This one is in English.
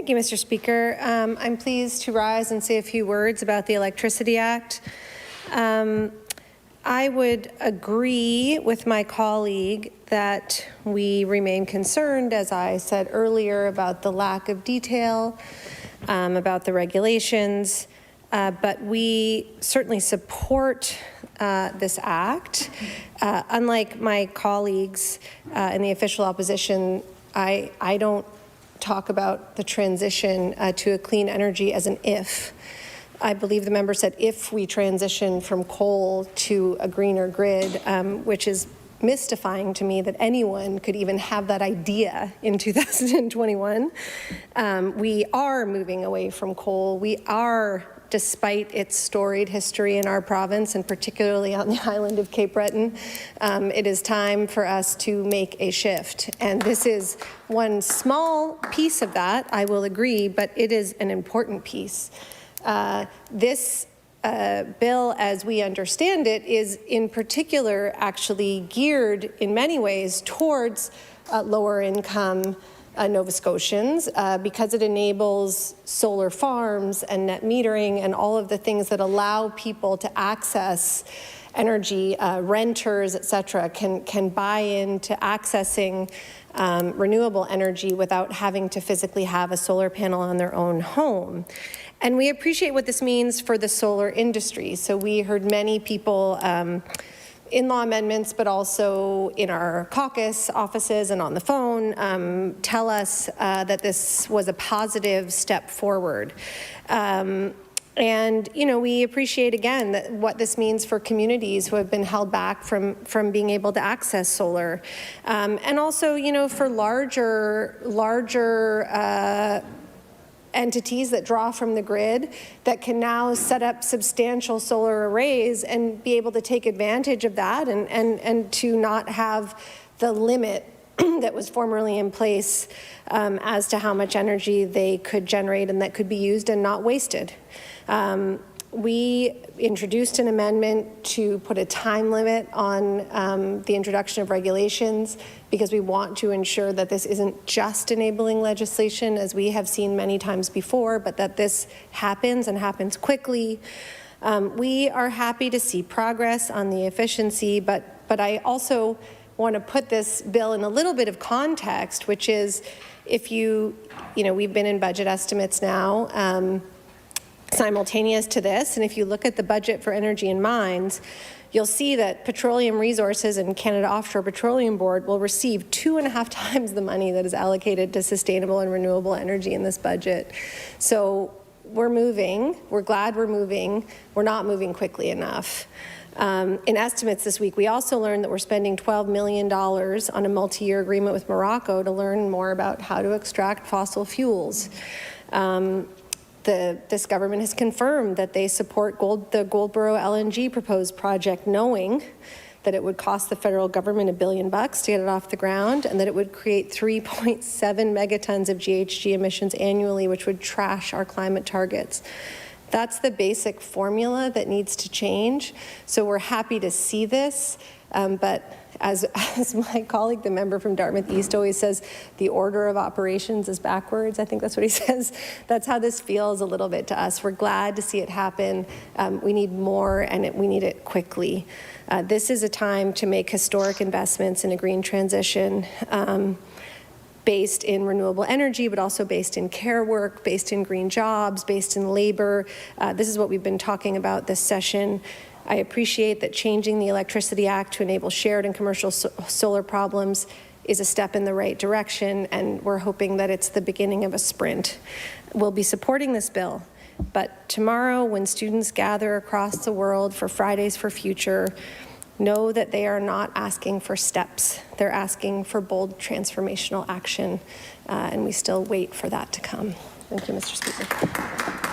Thank you, Mr. Speaker. I'm pleased to rise and say a few words about the Electricity Act. I would agree with my colleague that we remain concerned, as I said earlier, about the lack of detail, about the regulations, but we certainly support this act. Unlike my colleagues in the official opposition, I don't talk about the transition to a clean energy as an if. I believe the member said if we transition from coal to a greener grid, which is mystifying to me that anyone could even have that idea in 2021. We are moving away from coal. We are, despite its storied history in our province, and particularly on the island of Cape Breton, it is time for us to make a shift. And this is one small piece of that, I will agree, but it is an important piece. This bill, as we understand it, is in particular actually geared in many ways towards lower income Nova Scotians because it enables solar farms and net metering and all of the things that allow people to access energy, renters, et cetera, can buy into accessing renewable energy without having to physically have a solar panel on their own home. And we appreciate what this means for the solar industry. So we heard many people in law amendments, but also in our caucus offices and on the phone, tell us that this was a positive step forward. And, you know, we appreciate again that what this means for communities who have been held back from being able to access solar. And also, you know, for larger entities that draw from the grid that can now set up substantial solar arrays and be able to take advantage of that and to not have the limit that was formerly in place as to how much energy they could generate and that could be used and not wasted. We introduced an amendment to put a time limit on the introduction of regulations because we want to ensure that this isn't just enabling legislation, as we have seen many times before, but that this happens and happens quickly. We are happy to see progress on the efficiency, but I also want to put this bill in a little bit of context, which is if you know, we've been in budget estimates now, simultaneous to this, and if you look at the budget for energy and mines, you'll see that Petroleum Resources and Canada Offshore Petroleum Board will receive 2.5 times the money that is allocated to sustainable and renewable energy in this budget. So we're moving, we're glad we're moving, we're not moving quickly enough. In estimates this week, we also learned that we're spending $12 million on a multi-year agreement with Morocco to learn more about how to extract fossil fuels. This government has confirmed that they support the Goldboro LNG proposed project, knowing that it would cost the federal government $1 billion to get it off the ground, and that it would create 3.7 megatons of GHG emissions annually, which would trash our climate targets. That's the basic formula that needs to change. So we're happy to see this, but as my colleague, the member from Dartmouth East, always says, the order of operations is backwards. I think that's what he says. That's how this feels a little bit to us. We're glad to see it happen. We need more, and we need it quickly. This is a time to make historic investments in a green transition based in renewable energy, but also based in care work, based in green jobs, based in labor. This is what we've been talking about this session. I appreciate that changing the Electricity Act to enable shared and commercial solar problems is a step in the right direction, and we're hoping that it's the beginning of a sprint. We'll be supporting this bill, but tomorrow when students gather across the world for Fridays for Future, know that they are not asking for steps. They're asking for bold transformational action, and we still wait for that to come. Thank you, Mr. Speaker.